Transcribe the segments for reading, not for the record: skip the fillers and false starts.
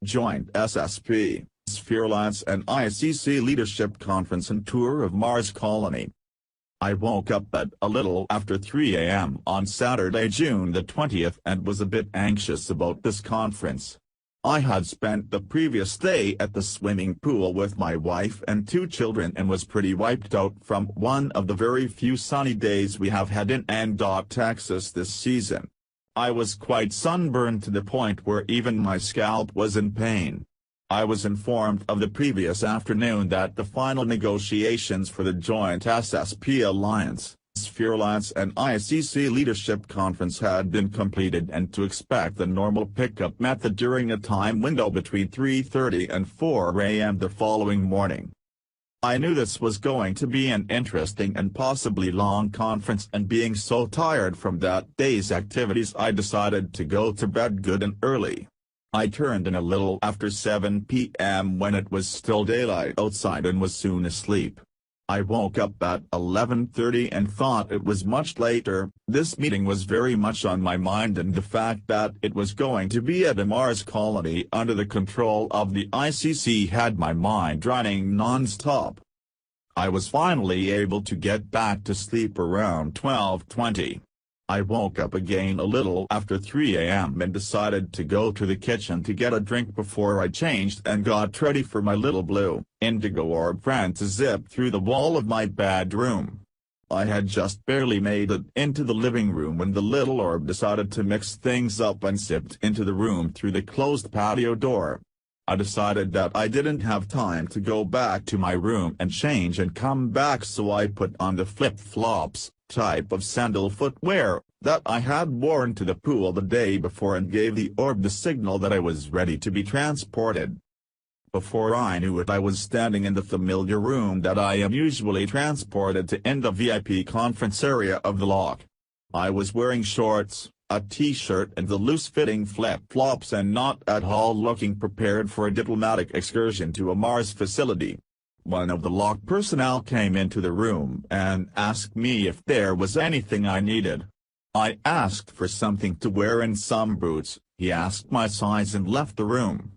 Joint SSP, Spherelance and ICC Leadership Conference and Tour of Mars Colony. I woke up at a little after 3 a.m. on Saturday, June the 20th, and was a bit anxious about this conference. I had spent the previous day at the swimming pool with my wife and 2 children and was pretty wiped out from one of the very few sunny days we have had in Texas this season. I was quite sunburned to the point where even my scalp was in pain. I was informed of the previous afternoon that the final negotiations for the joint SSP Alliance, Spherelance and ICC Leadership Conference had been completed and to expect the normal pickup method during a time window between 3:30 and 4 a.m. the following morning. I knew this was going to be an interesting and possibly long conference, and being so tired from that day's activities I decided to go to bed good and early. I turned in a little after 7 p.m. when it was still daylight outside and was soon asleep. I woke up at 11:30 and thought it was much later. This meeting was very much on my mind, and the fact that it was going to be at a Mars colony under the control of the ICC had my mind running non-stop. I was finally able to get back to sleep around 12:20. I woke up again a little after 3 a.m. and decided to go to the kitchen to get a drink before I changed and got ready for my little blue indigo orb friend to zip through the wall of my bedroom. I had just barely made it into the living room when the little orb decided to mix things up and zipped into the room through the closed patio door. I decided that I didn't have time to go back to my room and change and come back, so I put on the flip-flops type of sandal footwear that I had worn to the pool the day before and gave the orb the signal that I was ready to be transported. Before I knew it, I was standing in the familiar room that I am usually transported to in the VIP conference area of the lock. I was wearing shorts, a t-shirt and the loose-fitting flip-flops, and not at all looking prepared for a diplomatic excursion to a Mars facility. One of the lock personnel came into the room and asked me if there was anything I needed. I asked for something to wear and some boots. He asked my size and left the room.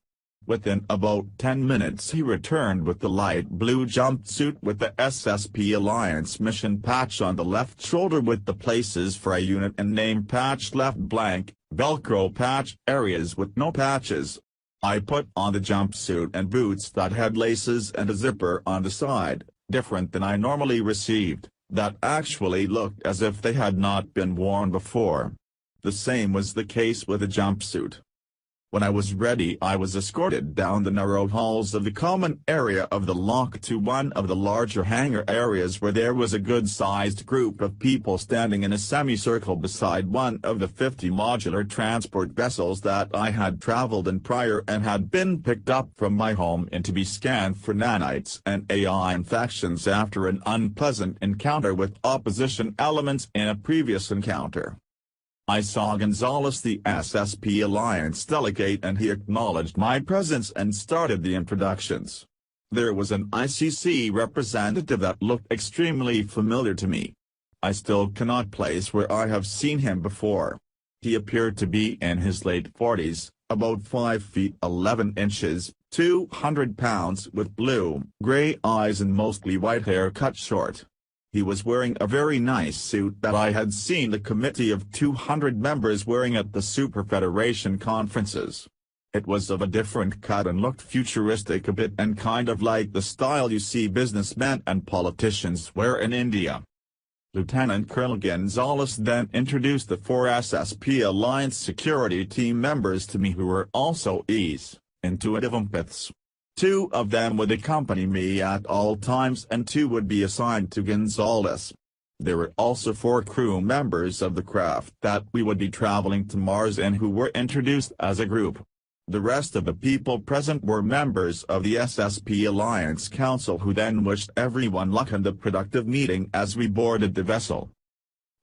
Within about 10 minutes he returned with the light blue jumpsuit with the SSP Alliance mission patch on the left shoulder with the places for a unit and name patch left blank, Velcro patch areas with no patches. I put on the jumpsuit and boots that had laces and a zipper on the side, different than I normally received, that actually looked as if they had not been worn before. The same was the case with the jumpsuit. When I was ready, I was escorted down the narrow halls of the common area of the lock to one of the larger hangar areas where there was a good-sized group of people standing in a semicircle beside one of the 50 modular transport vessels that I had traveled in prior and had been picked up from my home in to be scanned for nanites and AI infections after an unpleasant encounter with opposition elements in a previous encounter. I saw Gonzalez, the SSP Alliance delegate, and he acknowledged my presence and started the introductions. There was an ICC representative that looked extremely familiar to me. I still cannot place where I have seen him before. He appeared to be in his late 40s, about 5 feet 11 inches, 200 pounds, with blue-gray eyes and mostly white hair cut short. He was wearing a very nice suit that I had seen the committee of 200 members wearing at the Super Federation conferences. It was of a different cut and looked futuristic a bit and kind of like the style you see businessmen and politicians wear in India. Lieutenant Colonel Gonzalez then introduced the 4 SSP Alliance security team members to me, who were also intuitive empaths. 2 of them would accompany me at all times and 2 would be assigned to Gonzalez. There were also 4 crew members of the craft that we would be traveling to Mars in who were introduced as a group. The rest of the people present were members of the SSP Alliance Council, who then wished everyone luck in the productive meeting as we boarded the vessel.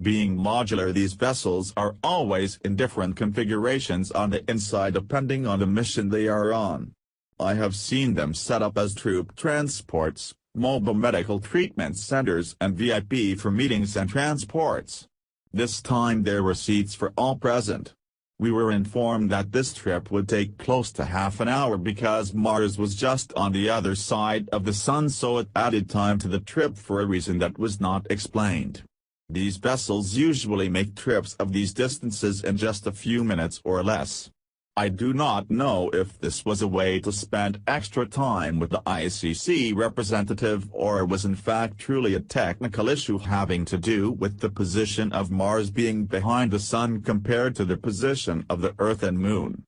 Being modular, these vessels are always in different configurations on the inside depending on the mission they are on. I have seen them set up as troop transports, mobile medical treatment centers and VIP for meetings and transports. This time there were seats for all present. We were informed that this trip would take close to half an hour because Mars was just on the other side of the Sun, so it added time to the trip for a reason that was not explained. These vessels usually make trips of these distances in just a few minutes or less. I do not know if this was a way to spend extra time with the ICC representative or was in fact truly a technical issue having to do with the position of Mars being behind the Sun compared to the position of the Earth and Moon.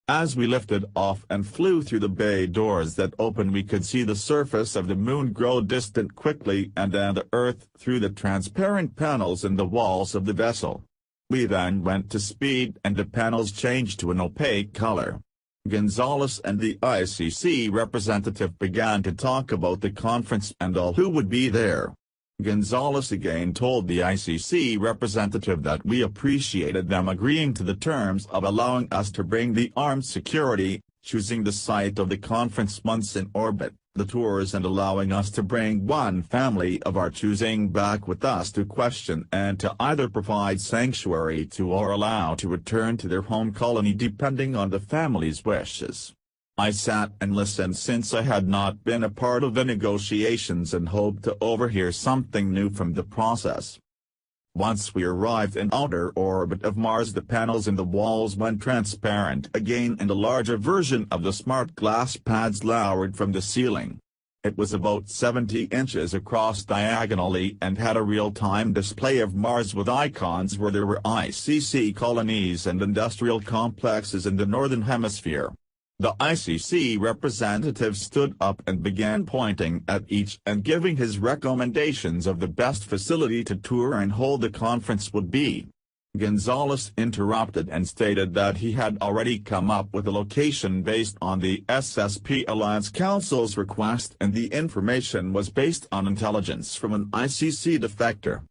As we lifted off and flew through the bay doors that opened, we could see the surface of the Moon grow distant quickly and then the Earth through the transparent panels in the walls of the vessel. We then went to speed and the panels changed to an opaque color. Gonzalez and the ICC representative began to talk about the conference and all who would be there. Gonzalez again told the ICC representative that we appreciated them agreeing to the terms of allowing us to bring the armed security, choosing the site of the conference months in orbit, the tours, and allowing us to bring one family of our choosing back with us to question and to either provide sanctuary to or allow to return to their home colony depending on the family's wishes. I sat and listened since I had not been a part of the negotiations and hoped to overhear something new from the process. Once we arrived in outer orbit of Mars, the panels in the walls went transparent again and a larger version of the smart glass pads lowered from the ceiling. It was about 70 inches across diagonally and had a real-time display of Mars with icons where there were ICC colonies and industrial complexes in the northern hemisphere. The ICC representative stood up and began pointing at each and giving his recommendations of the best facility to tour and hold the conference would be. Gonzalez interrupted and stated that he had already come up with a location based on the SSP Alliance Council's request and the information was based on intelligence from an ICC defector.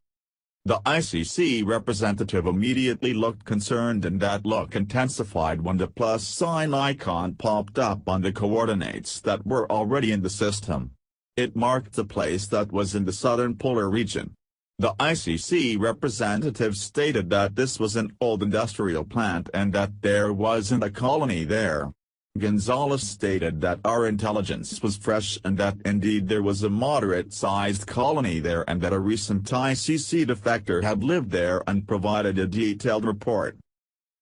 The ICC representative immediately looked concerned and that look intensified when the plus sign icon popped up on the coordinates that were already in the system. It marked the place that was in the southern polar region. The ICC representative stated that this was an old industrial plant and that there wasn't a colony there. Gonzalez stated that our intelligence was fresh and that indeed there was a moderate-sized colony there and that a recent ICC defector had lived there and provided a detailed report.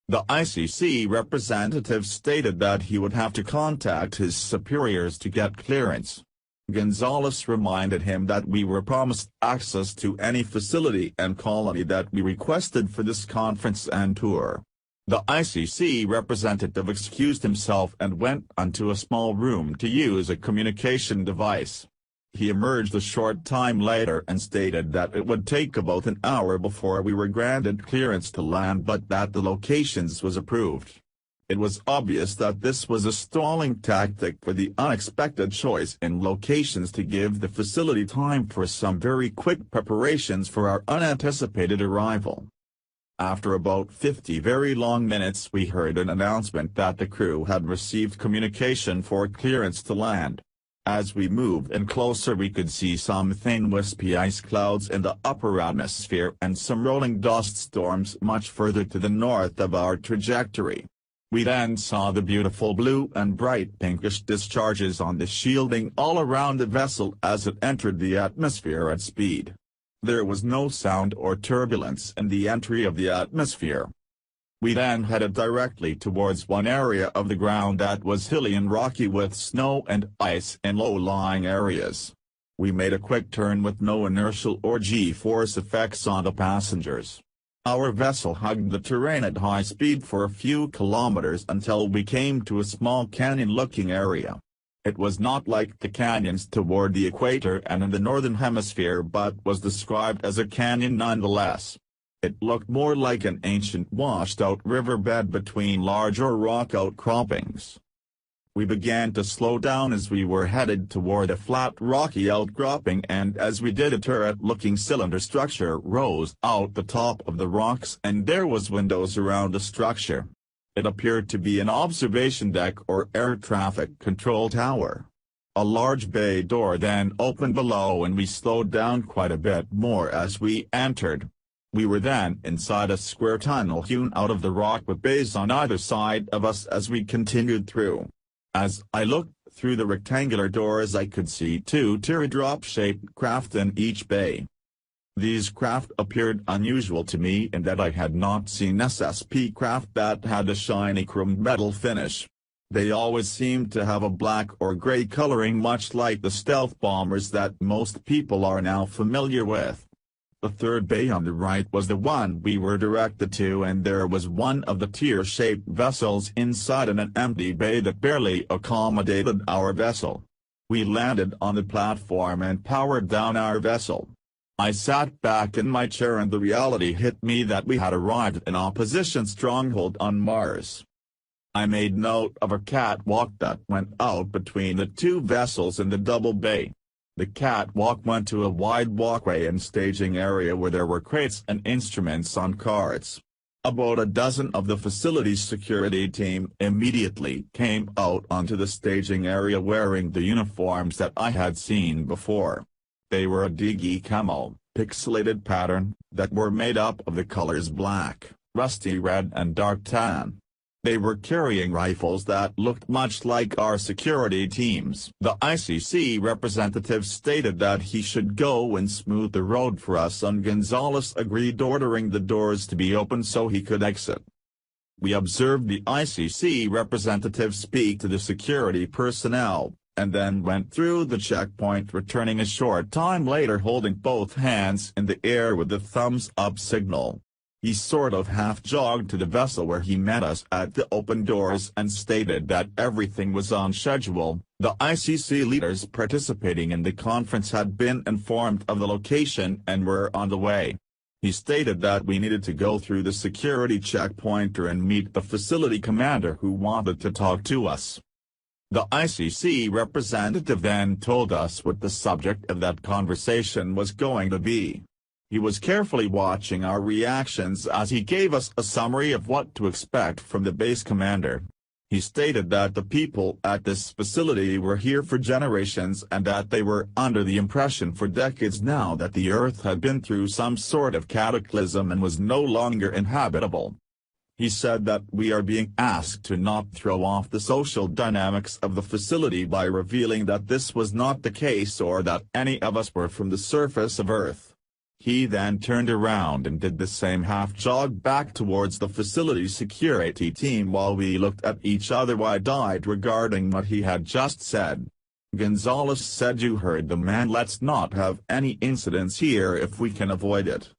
The ICC representative stated that he would have to contact his superiors to get clearance. Gonzalez reminded him that we were promised access to any facility and colony that we requested for this conference and tour. The ICC representative excused himself and went onto a small room to use a communication device. He emerged a short time later and stated that it would take about an hour before we were granted clearance to land but that the locations was approved. It was obvious that this was a stalling tactic for the unexpected choice in locations to give the facility time for some very quick preparations for our unanticipated arrival. After about 50 very long minutes we heard an announcement that the crew had received communication for clearance to land. As we moved in closer we could see some thin wispy ice clouds in the upper atmosphere and some rolling dust storms much further to the north of our trajectory. We then saw the beautiful blue and bright pinkish discharges on the shielding all around the vessel as it entered the atmosphere at speed. There was no sound or turbulence in the entry of the atmosphere. We then headed directly towards one area of the ground that was hilly and rocky with snow and ice in low-lying areas. We made a quick turn with no inertial or G-force effects on the passengers. Our vessel hugged the terrain at high speed for a few kilometers until we came to a small canyon-looking area. It was not like the canyons toward the equator and in the northern hemisphere but was described as a canyon nonetheless. It looked more like an ancient washed-out riverbed between larger rock outcroppings. We began to slow down as we were headed toward a flat rocky outcropping and as we did a turret-looking cylinder structure rose out the top of the rocks and there was windows around the structure. It appeared to be an observation deck or air traffic control tower. A large bay door then opened below and we slowed down quite a bit more as we entered. We were then inside a square tunnel hewn out of the rock with bays on either side of us as we continued through. As I looked through the rectangular doors, I could see two teardrop-shaped craft in each bay. These craft appeared unusual to me in that I had not seen SSP craft that had a shiny chromed metal finish. They always seemed to have a black or gray coloring, much like the stealth bombers that most people are now familiar with. The third bay on the right was the one we were directed to, and there was one of the tear-shaped vessels inside an empty bay that barely accommodated our vessel. We landed on the platform and powered down our vessel. I sat back in my chair and the reality hit me that we had arrived at an opposition stronghold on Mars. I made note of a catwalk that went out between the two vessels in the double bay. The catwalk went to a wide walkway and staging area where there were crates and instruments on carts. About a dozen of the facility's security team immediately came out onto the staging area wearing the uniforms that I had seen before. They were a DG camo, pixelated pattern, that were made up of the colors black, rusty red and dark tan. They were carrying rifles that looked much like our security teams. The ICC representative stated that he should go and smooth the road for us, and Gonzalez agreed, ordering the doors to be opened so he could exit. We observed the ICC representative speak to the security personnel, and then went through the checkpoint, returning a short time later holding both hands in the air with the thumbs-up signal. He sort of half-jogged to the vessel where he met us at the open doors and stated that everything was on schedule. The ICC leaders participating in the conference had been informed of the location and were on the way. He stated that we needed to go through the security checkpoint and meet the facility commander who wanted to talk to us. The ICC representative then told us what the subject of that conversation was going to be. He was carefully watching our reactions as he gave us a summary of what to expect from the base commander. He stated that the people at this facility were here for generations and that they were under the impression for decades now that the Earth had been through some sort of cataclysm and was no longer inhabitable. He said that we are being asked to not throw off the social dynamics of the facility by revealing that this was not the case or that any of us were from the surface of Earth. He then turned around and did the same half-jog back towards the facility's security team while we looked at each other wide-eyed regarding what he had just said. Gonzalez said, "You heard the man, let's not have any incidents here if we can avoid it."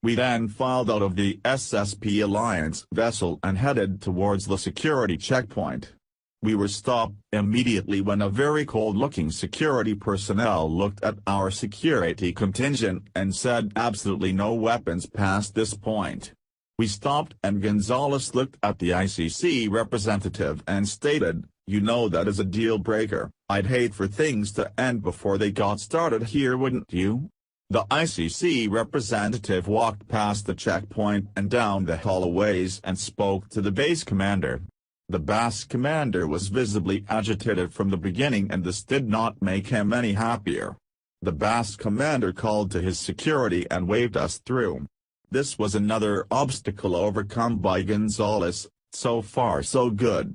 We then filed out of the SSP Alliance vessel and headed towards the security checkpoint. We were stopped immediately when a very cold-looking security personnel looked at our security contingent and said absolutely no weapons past this point. We stopped and Gonzalez looked at the ICC representative and stated, "You know that is a deal-breaker. I'd hate for things to end before they got started here, wouldn't you?" The ICC representative walked past the checkpoint and down the hallways and spoke to the base commander. The base commander was visibly agitated from the beginning and this did not make him any happier. The base commander called to his security and waved us through. This was another obstacle overcome by Gonzalez. So far so good.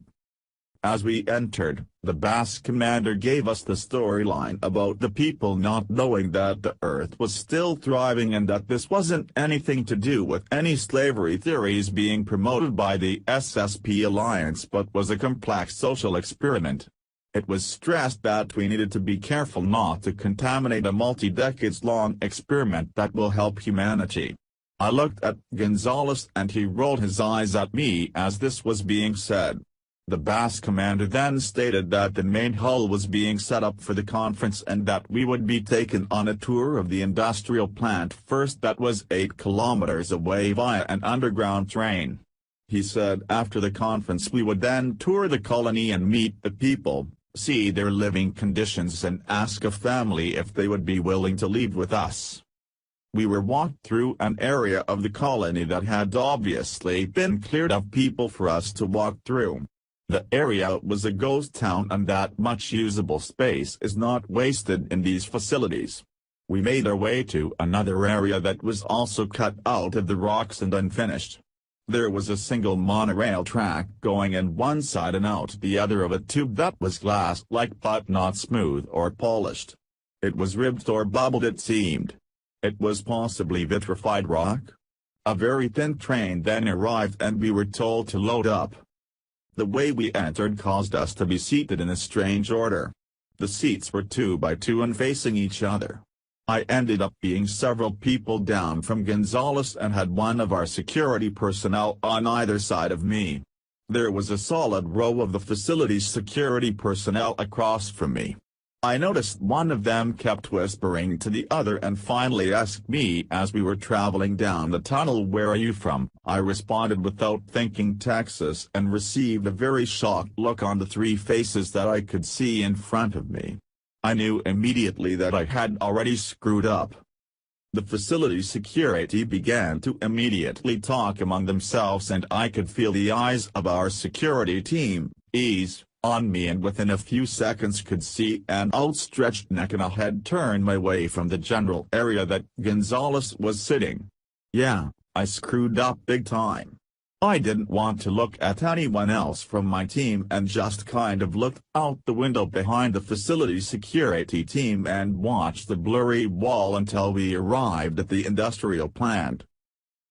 As we entered, the base commander gave us the storyline about the people not knowing that the Earth was still thriving and that this wasn't anything to do with any slavery theories being promoted by the SSP Alliance but was a complex social experiment. It was stressed that we needed to be careful not to contaminate a multi-decades-long experiment that will help humanity. I looked at Gonzalez and he rolled his eyes at me as this was being said. The base commander then stated that the main hull was being set up for the conference and that we would be taken on a tour of the industrial plant first, that was 8 kilometers away via an underground train. He said after the conference we would then tour the colony and meet the people, see their living conditions and ask a family if they would be willing to leave with us. We were walked through an area of the colony that had obviously been cleared of people for us to walk through. The area was a ghost town and that much usable space is not wasted in these facilities. We made our way to another area that was also cut out of the rocks and unfinished. There was a single monorail track going in one side and out the other of a tube that was glass-like but not smooth or polished. It was ribbed or bubbled, it seemed. It was possibly vitrified rock. A very thin train then arrived and we were told to load up. The way we entered caused us to be seated in a strange order. The seats were 2 by 2 and facing each other. I ended up being several people down from Gonzales and had one of our security personnel on either side of me. There was a solid row of the facility's security personnel across from me. I noticed one of them kept whispering to the other and finally asked me as we were traveling down the tunnel, "Where are you from?" I responded without thinking, "Texas," and received a very shocked look on the 3 faces that I could see in front of me. I knew immediately that I had already screwed up. The facility security began to immediately talk among themselves and I could feel the eyes of our security team ease on me, and within a few seconds could see an outstretched neck and a head turn my way from the general area that Gonzales was sitting. Yeah, I screwed up big time. I didn't want to look at anyone else from my team and just kind of looked out the window behind the facility security team and watched the blurry wall until we arrived at the industrial plant.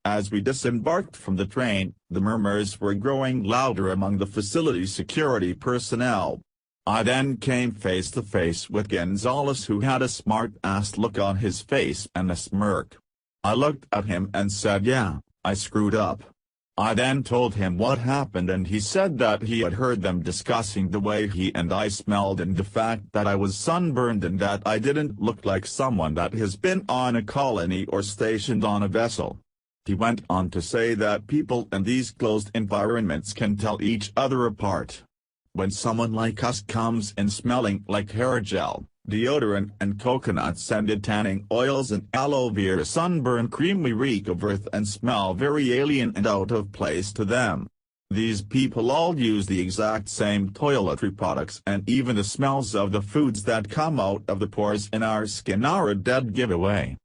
As we disembarked from the train, the murmurs were growing louder among the facility security personnel. I then came face to face with Gonzales, who had a smart-ass look on his face and a smirk. I looked at him and said, "Yeah, I screwed up." I then told him what happened and he said that he had heard them discussing the way he and I smelled and the fact that I was sunburned and that I didn't look like someone that has been on a colony or stationed on a vessel. He went on to say that people in these closed environments can tell each other apart. When someone like us comes in smelling like hair gel, deodorant and coconut-scented tanning oils and aloe vera sunburn cream, we reek of earth and smell very alien and out of place to them. These people all use the exact same toiletry products, and even the smells of the foods that come out of the pores in our skin are a dead giveaway.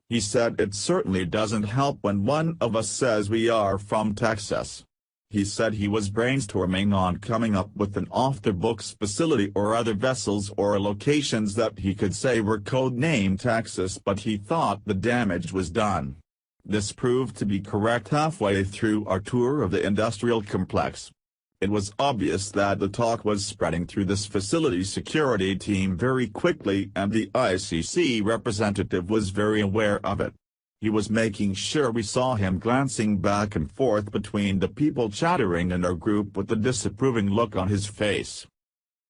He said it certainly doesn't help when one of us says we are from Texas. He said he was brainstorming on coming up with an off-the-books facility or other vessels or locations that he could say were code-named Texas, but he thought the damage was done. This proved to be correct halfway through our tour of the industrial complex. It was obvious that the talk was spreading through this facility security team very quickly, and the ICC representative was very aware of it. He was making sure we saw him glancing back and forth between the people chattering and our group with a disapproving look on his face.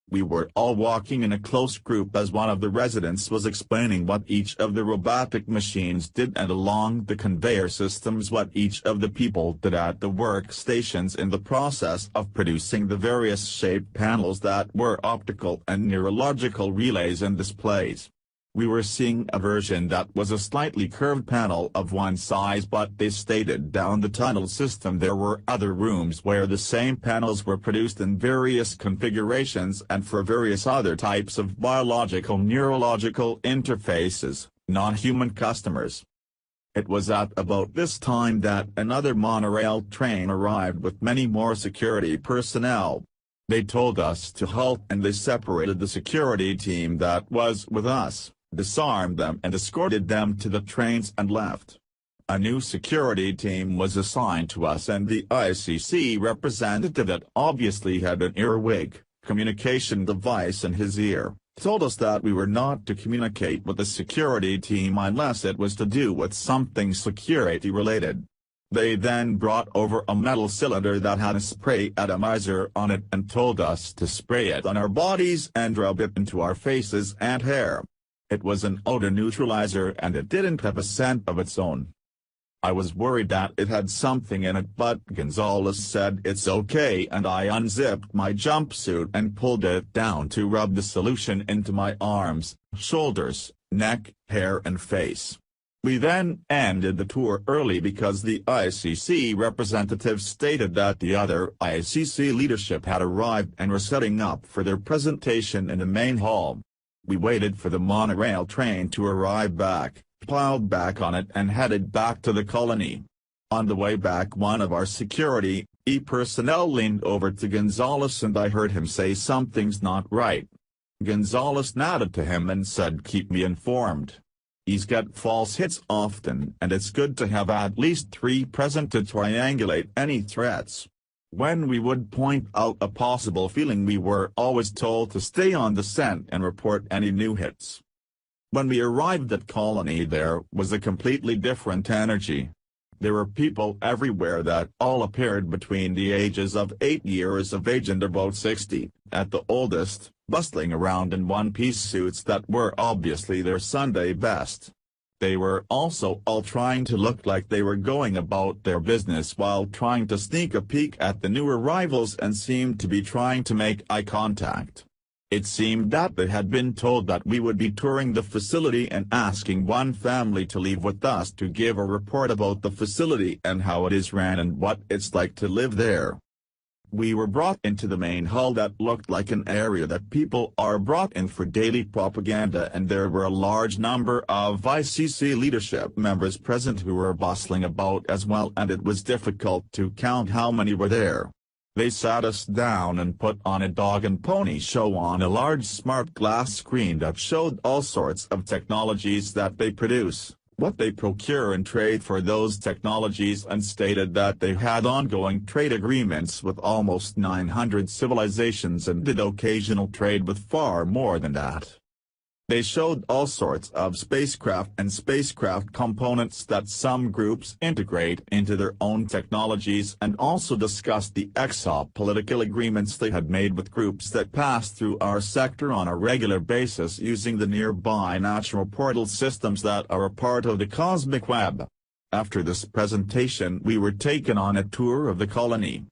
We were all walking in a close group as one of the residents was explaining what each of the robotic machines did and along the conveyor systems what each of the people did at the workstations in the process of producing the various shaped panels that were optical and neurological relays and displays. We were seeing a version that was a slightly curved panel of one size, but they stated down the tunnel system there were other rooms where the same panels were produced in various configurations and for various other types of biological neurological interfaces, non-human customers. It was at about this time that another monorail train arrived with many more security personnel. They told us to halt and they separated the security team that was with us, disarmed them and escorted them to the trains and left. A new security team was assigned to us, and the ICC representative that obviously had an earwig, communication device in his ear, told us that we were not to communicate with the security team unless it was to do with something security related. They then brought over a metal cylinder that had a spray atomizer on it and told us to spray it on our bodies and rub it into our faces and hair. It was an odor neutralizer and it didn't have a scent of its own. I was worried that it had something in it, but Gonzales said it's okay, and I unzipped my jumpsuit and pulled it down to rub the solution into my arms, shoulders, neck, hair and face. We then ended the tour early because the ICC representative stated that the other ICC leadership had arrived and were setting up for their presentation in the main hall. We waited for the monorail train to arrive back, piled back on it and headed back to the colony. On the way back, one of our security personnel leaned over to Gonzalez and I heard him say something's not right. Gonzalez nodded to him and said, "Keep me informed. He's got false hits often and it's good to have at least 3 present to triangulate any threats." When we would point out a possible feeling, we were always told to stay on the scent and report any new hits. When we arrived at Colony, there was a completely different energy. There were people everywhere that all appeared between the ages of 8 years of age and about 60, at the oldest, bustling around in one-piece suits that were obviously their Sunday best. They were also all trying to look like they were going about their business while trying to sneak a peek at the new arrivals and seemed to be trying to make eye contact. It seemed that they had been told that we would be touring the facility and asking one family to leave with us to give a report about the facility and how it is ran and what it's like to live there. We were brought into the main hall that looked like an area that people are brought in for daily propaganda, and there were a large number of ICC leadership members present who were bustling about as well, and it was difficult to count how many were there. They sat us down and put on a dog and pony show on a large smart glass screen that showed all sorts of technologies that they produce, what they procure and trade for those technologies, and stated that they had ongoing trade agreements with almost 900 civilizations and did occasional trade with far more than that. They showed all sorts of spacecraft and spacecraft components that some groups integrate into their own technologies, and also discussed the exopolitical agreements they had made with groups that pass through our sector on a regular basis using the nearby natural portal systems that are a part of the cosmic web. After this presentation, we were taken on a tour of the colony.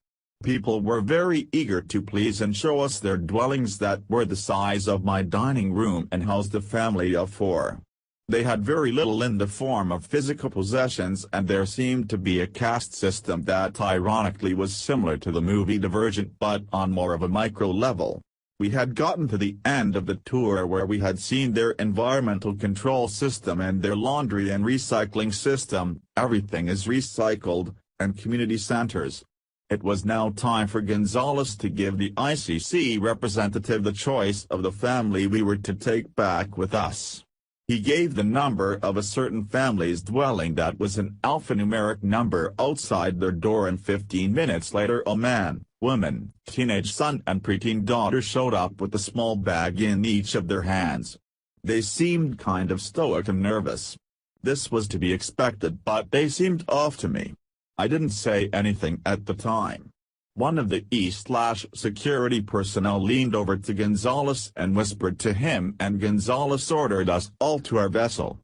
People were very eager to please and show us their dwellings that were the size of my dining room and housed a family of 4. They had very little in the form of physical possessions, and there seemed to be a caste system that ironically was similar to the movie Divergent but on more of a micro level. We had gotten to the end of the tour where we had seen their environmental control system and their laundry and recycling system. Everything is recycled, and community centers. It was now time for Gonzalez to give the ICC representative the choice of the family we were to take back with us. He gave the number of a certain family's dwelling that was an alphanumeric number outside their door, and 15 minutes later a man, woman, teenage son and preteen daughter showed up with a small bag in each of their hands. They seemed kind of stoic and nervous. This was to be expected, but they seemed off to me. I didn't say anything at the time. One of the E/security personnel leaned over to Gonzalez and whispered to him, and Gonzalez ordered us all to our vessel.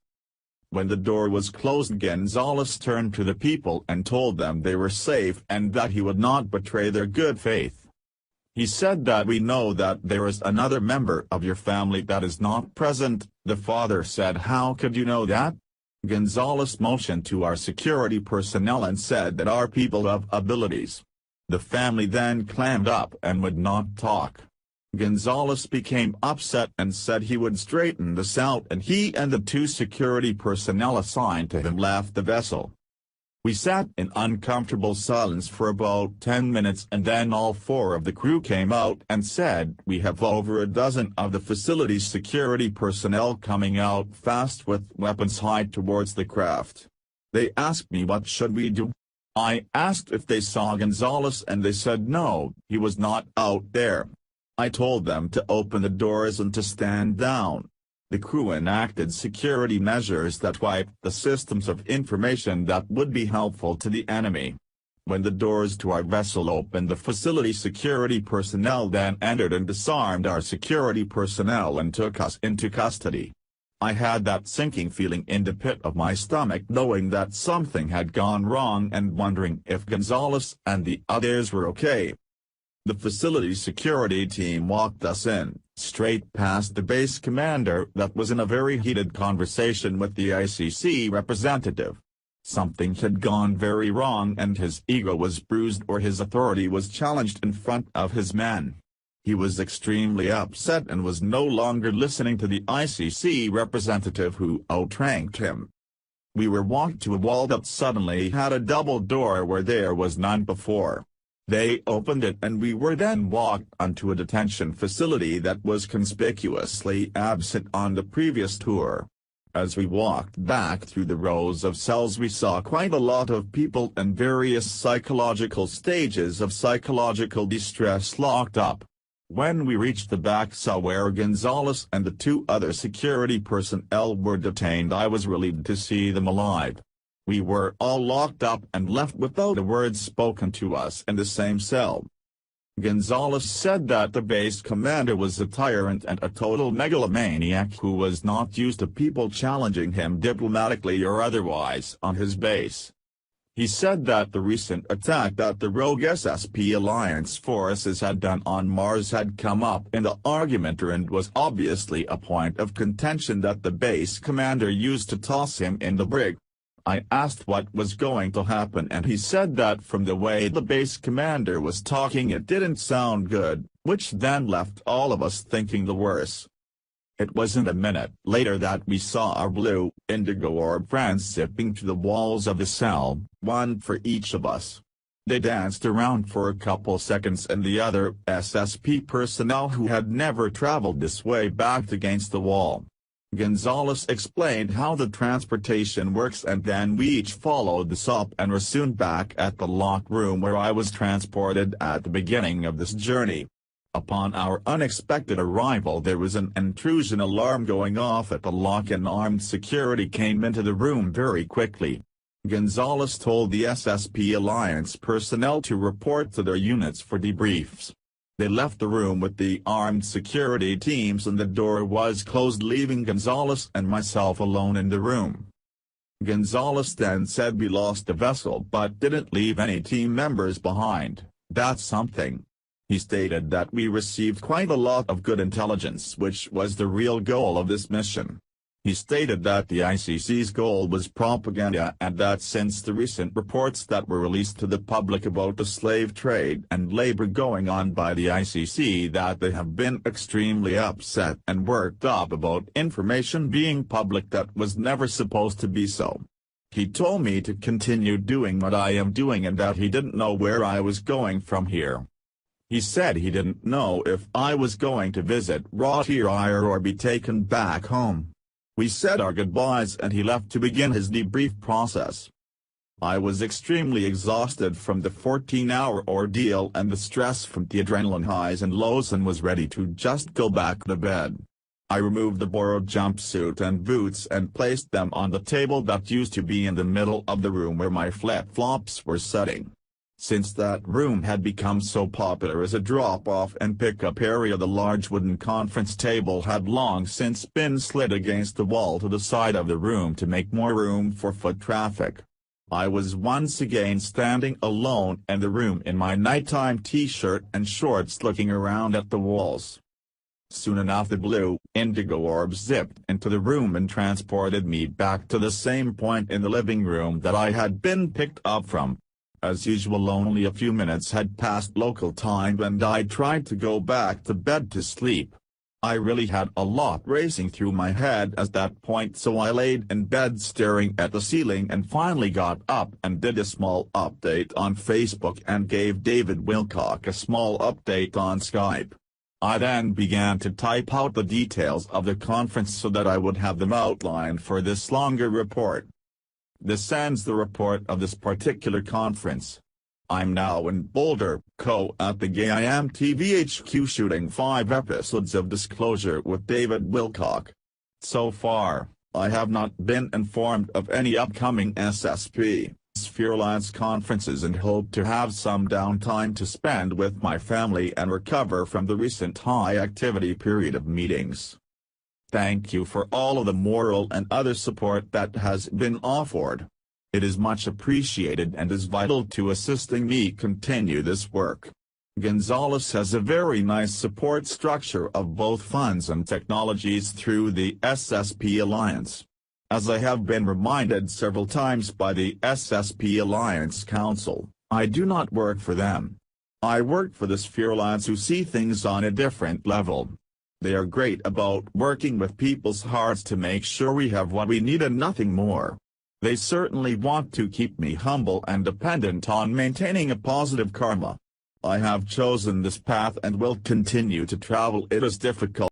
When the door was closed, Gonzalez turned to the people and told them they were safe and that he would not betray their good faith. He said that we know that there is another member of your family that is not present. The father said, "How could you know that?" Gonzalez motioned to our security personnel and said that our people have abilities. The family then clammed up and would not talk. Gonzalez became upset and said he would straighten this out, and he and the 2 security personnel assigned to him left the vessel. We sat in uncomfortable silence for about 10 minutes, and then all 4 of the crew came out and said, "We have over a dozen of the facility's security personnel coming out fast with weapons high towards the craft." They asked me what should we do. I asked if they saw Gonzalez and they said no, he was not out there. I told them to open the doors and to stand down. The crew enacted security measures that wiped the systems of information that would be helpful to the enemy. When the doors to our vessel opened, the facility security personnel then entered and disarmed our security personnel and took us into custody. I had that sinking feeling in the pit of my stomach, knowing that something had gone wrong and wondering if Gonzalez and the others were okay. The facility security team walked us in, straight past the base commander that was in a very heated conversation with the ICC representative. Something had gone very wrong and his ego was bruised, or his authority was challenged in front of his men. He was extremely upset and was no longer listening to the ICC representative who outranked him. We were walked to a wall that suddenly had a double door where there was none before. They opened it and we were then walked onto a detention facility that was conspicuously absent on the previous tour. As we walked back through the rows of cells we saw quite a lot of people in various psychological stages of psychological distress locked up. When we reached the back cell where Gonzalez and the two other security personnel were detained, I was relieved to see them alive. We were all locked up and left without a word spoken to us in the same cell. Gonzalez said that the base commander was a tyrant and a total megalomaniac who was not used to people challenging him diplomatically or otherwise on his base. He said that the recent attack that the rogue SSP alliance forces had done on Mars had come up in the argument and was obviously a point of contention that the base commander used to toss him in the brig. I asked what was going to happen and he said that from the way the base commander was talking it didn't sound good, which then left all of us thinking the worse. It wasn't a minute later that we saw our blue, indigo orb friends zipping to the walls of the cell, one for each of us. They danced around for a couple seconds and the other SSP personnel who had never traveled this way backed against the wall. Gonzalez explained how the transportation works and then we each followed the SOP and were soon back at the lock room where I was transported at the beginning of this journey. Upon our unexpected arrival there was an intrusion alarm going off at the lock and armed security came into the room very quickly. Gonzalez told the SSP Alliance personnel to report to their units for debriefs. They left the room with the armed security teams and the door was closed leaving Gonzalez and myself alone in the room. Gonzalez then said we lost the vessel but didn't leave any team members behind. That's something. He stated that we received quite a lot of good intelligence which was the real goal of this mission. He stated that the ICC's goal was propaganda and that since the recent reports that were released to the public about the slave trade and labor going on by the ICC that they have been extremely upset and worked up about information being public that was never supposed to be so. He told me to continue doing what I am doing and that he didn't know where I was going from here. He said he didn't know if I was going to visit Rotterdam or be taken back home. We said our goodbyes and he left to begin his debrief process. I was extremely exhausted from the 14-hour ordeal and the stress from the adrenaline highs and lows and was ready to just go back to bed. I removed the borrowed jumpsuit and boots and placed them on the table that used to be in the middle of the room where my flip-flops were sitting. Since that room had become so popular as a drop-off and pick-up area, the large wooden conference table had long since been slid against the wall to the side of the room to make more room for foot traffic. I was once again standing alone in the room in my nighttime t-shirt and shorts looking around at the walls. Soon enough the blue, indigo orb zipped into the room and transported me back to the same point in the living room that I had been picked up from. As usual, only a few minutes had passed local time and I tried to go back to bed to sleep. I really had a lot racing through my head at that point, so I laid in bed staring at the ceiling and finally got up and did a small update on Facebook and gave David Wilcock a small update on Skype. I then began to type out the details of the conference so that I would have them outlined for this longer report. This ends the report of this particular conference. I'm now in Boulder, Co. at the GAIM TV HQ shooting 5 episodes of Disclosure with David Wilcock. So far, I have not been informed of any upcoming SSP Spherelance conferences and hope to have some downtime to spend with my family and recover from the recent high-activity period of meetings. Thank you for all of the moral and other support that has been offered. It is much appreciated and is vital to assisting me continue this work. Gonzalez has a very nice support structure of both funds and technologies through the SSP Alliance. As I have been reminded several times by the SSP Alliance Council, I do not work for them. I work for the sphere lads who see things on a different level. They are great about working with people's hearts to make sure we have what we need and nothing more. They certainly want to keep me humble and dependent on maintaining a positive karma. I have chosen this path and will continue to travel it as difficult